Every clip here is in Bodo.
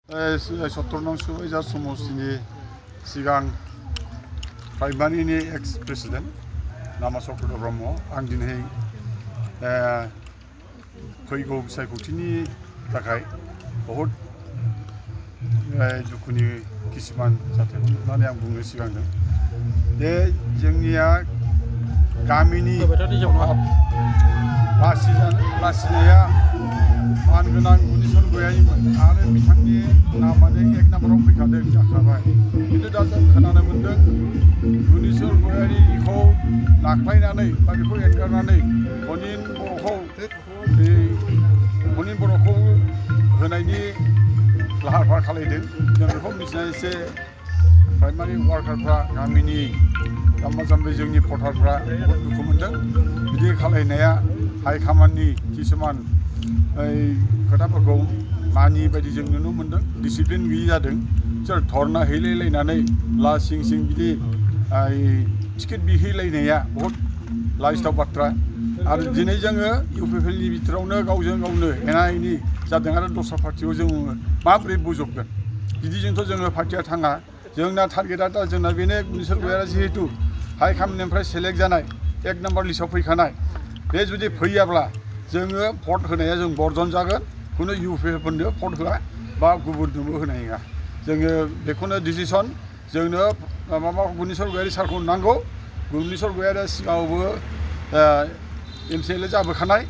17 नं सुबाइजार समष्टिनि सिगां प्राइमारिनि एक्स प्रेसिडेन्ट नामा चक्रधर ब्रह्म आं दिनै फैगौ बिसायख'थिनि थाखाय बहुद दुखुनि किसुमान जाथायखौ नुनानै आं बुंनो सिगांदों जे जोंनिया गामिनि लासिनाया मानगोनां गुनिचर गयारिमोन आरो बिथांनि नामानो 1 नाम्बाराव फैखादों जाखाबाय खिन्थु दा जों खोनानो मोन्दों गुनिचर गयारिखौ नाख्लायनानै बा बेखौ एंगारनानै मनिन बर'खौ होनायनि लाहार फाहार खालामदों जों बेखौ मिथिनानै एसे प्राइमारि वार्कारफ्रा गामिनि जाम्बा जाम्बि जोंनि भटारफ्रा बहुद दुखु मोन्दों बिदि खालामनाया हाइकमान्डनि किसुमान खोथाफोरखौ मानि बायदि जों नुनो मोन्दों डिसिप्लिन गैयि जादों बिसोर धरना हैलायलायनानै ला सिं सिं बिदि टिकेट बिहैलायनाया बहुद लाजिथाव बाथ्रा आरो दिनै जोङो इउपिपिएलनि बिथोरावनो गावजों गावनो एना एनि जादों आरो दस्रा पार्टियाव जों माबोरै बोजबगोन बिदिजोंथ' जोङो पार्टिया थाङा जोंना टारगेटआ दा जोंना बेनो गुनिचर गयारिया जिहेतु हाइकमान्डनिफ्राय सेलेक्ट जानाय 1 नाम्बार लिस्टआव फैखानाय बे जुदि फैयाब्ला जोङो भट होनाया जों बर्जन जागोन खुनु इउपिपिएलफोरनो भट होआ बा गुबुननोबो होनाय नङा जोङो बेखौनो डिसिसन जोंनो माबा गुनिचर गयारि सारखौ नांगौ गुनिचर गयारिया सिगाङावबो MCLA जाबोखानाय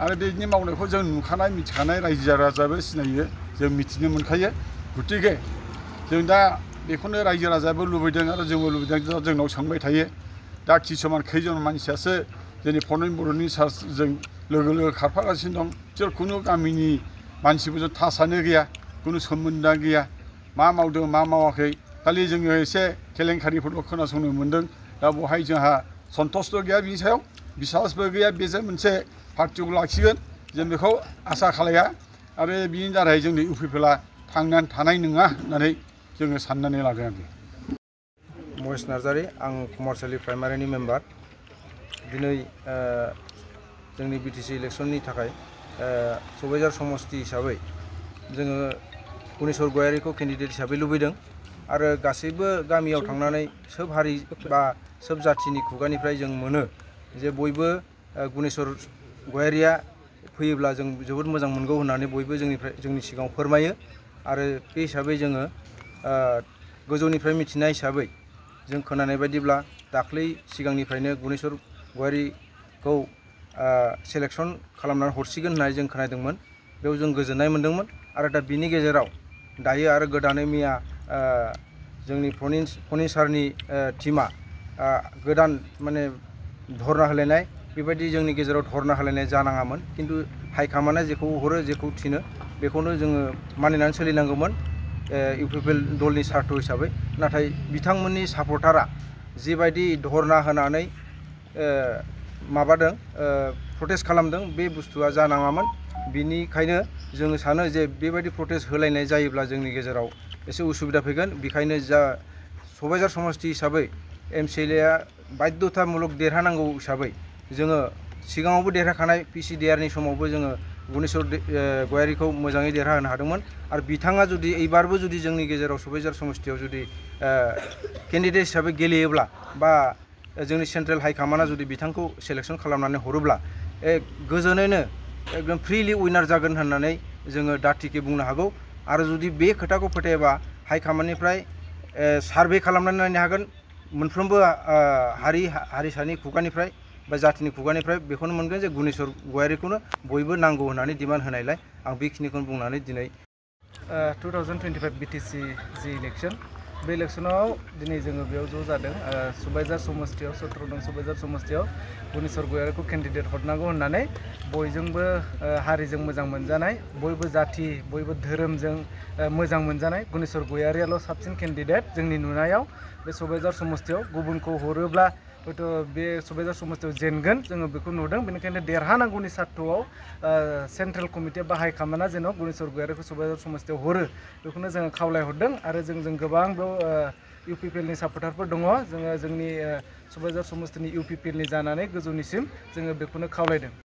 आरो बेनि मावनायखौ जों नुखानाय मिथिखानाय रायजो राजायाबो सिनायो जों मिथिनो मोनखायो गतिके जों दा बेखौनो रायजो राजायाबो लुबैदों आरो जोंबो लुबैदों जोंनाव सोंबाय थायो दा किसुमान खैजन मानसियासो जोंनि फरेन बर'नि सार्चजों लोगो लोगो खारफागासिनो दं बिसोर खुनु गामिनि मानसिफोरजों थासानो गैया खुनु सोमोन्दोआ गैया मा मावदों मा मावाखै खालि जोङो एसे केलेंकारिफोरल' खोनासंनो मोन्दों दा बहाय जोंहा सन्तुष्ट गैया बिनि सायाव बिसासबो गैया बेजों मोनसे पार्टिखौ लाखिगोन जों बेखौ आसा खालाया आरो बिनि दारै जोंनि इउपिपिएलआ थांनानै थानाय नङा होननानै जोङो साननानै लादों आरोखि महेश नार्जारी आं कमार्सियेलि प्राइमारिनि मेम्बार दिनै जोंनि बिटिसि इलेक्शननि थाखाय सुबाइजार समष्टि हिसाबै जोङो गुनिचर गयारिखौ केन्डिडेट हिसाबै लुबैदों आरो गासैबो गामियाव थांनानै सोब हारि बा सोब जाथिनि खुगानिफ्राय जों मोनो जे बयबो गुनिचर गयारिया फैयोब्ला जों जोबोद मोजां मोनगौ होननानै बयबो जोंनि सिगाङाव फोरमायो आरो बे हिसाबै जोङो गोजौनिफ्राय मिथिनाय हिसाबै जों खोनानाय बायदिब्ला दाख्लै सिगांनिफ्रायनो गुनिचर गयारिखौ सेलेक्सन खालामनानै हरसिगोन होननानै जों खोनादोंमोन बेयाव जों गोजोननाय मोन्दोंमोन आरो दा बिनि गेजेराव दायो आरो गोदानै मैया जोंनि फनिन सारनि टिमा गोदान माने धरना होलायनाय बेबायदि जोंनि गेजेराव धरना होलायनाय जानाङामोन खिन्थु हाइकमान्डआ जेखौ हरो जेखौ थिनो बेखौनो जोङो मानिनानै सोलिनांगौमोन इउपिपिएल दलनि सार्थ हिसाबै नाथाय बिथांमोननि सापर्टारा जिबायदि धरना होनानै माबादों प्रटेस्ट खालामदों बे बुस्थुआ जानाङामोन बिनिखायनो जोङो सानो जे बेबायदि प्रटेस्ट होलायनाय जायोब्ला जोंनि गेजेराव एसे उसुबिदा फैगोन बेखायनो जा सुबाइजार समष्टि हिसाबै MCLA बाध्यतामुलक देरहानांगौ हिसाबै जोङो सिगाङावबो देरहाखानाय PCDR नि समावबो जोङो गुनिचर गयारिखौ मोजाङै देरहाहोनो हादोंमोन आरो बिथाङा जुदि एबारबो जुदि जोंनि गेजेराव सुबाइजार समष्टियाव जुदि केन्डिडेट हिसाबै गेलेयोब्ला बा जोंनि सेन्ट्रेल हाइकमान्डआ जुदि बिथांखौ सेलेक्सन खालामनानै हरोब्ला गोजोनैनो एकदम फ्रिलि उइनार जागोन होननानै जोङो दाथिके बुंनो हागौ आरो जुदि बे खोथाखौ फोथायोबा हाइकमान्डनिफ्राय सार्भे खालामनानै नायनो हागोन मोनफ्रोमबो हारिसानि खुगानिफ्राय बा जातिनि खुगानिफ्राय बेखौनो मोनगोन जे गुनिचर गयारिखौनो बयबो नांगौ होननानै डिमान्ड होनायलाय आं बेखिनिखौनो बुंनानै दिनै 2025 बिटिसि जि इलेक्शन बे इलेक्शनाव दिनै जोङो बेयाव ज' जादों सुबाइजार समष्टियाव 17 नं सुबाइजार समष्टियाव गुनिचर गयारिखौ केन्डिडेट हरनांगौ होननानै बयजोंबो हारिजों मोजां मोनजानाय बयबो जाति बयबो धोरोमजों मोजां मोनजानाय गुनिचर गयारियाल' साबसिन केन्डिडेट जोंनि नुनायाव बे सुबाइजार समष्टियाव गुबुनखौ हरोब्ला हयथ' बे सुबाइजार समष्टियाव जेनगोन जोङो बेखौ नुदों बेनिखायनो देरहानांगौनि सार्थआव सेन्ट्रेल कमिटिया बा हाइकमान्डआ जेन' गुनिचर गयारिखौ सुबाइजार समष्टियाव हरो बेखौनो जोङो खावलायहरदों आरो जों गोबां बेयाव इउपिपिएलनि सापर्टारफोर दङ जोङो जोंनि सुबाइजार समष्टिनि इउपिपिएलनि जानानै गोजौनिसिम जोङो बेखौनो खावलायदों।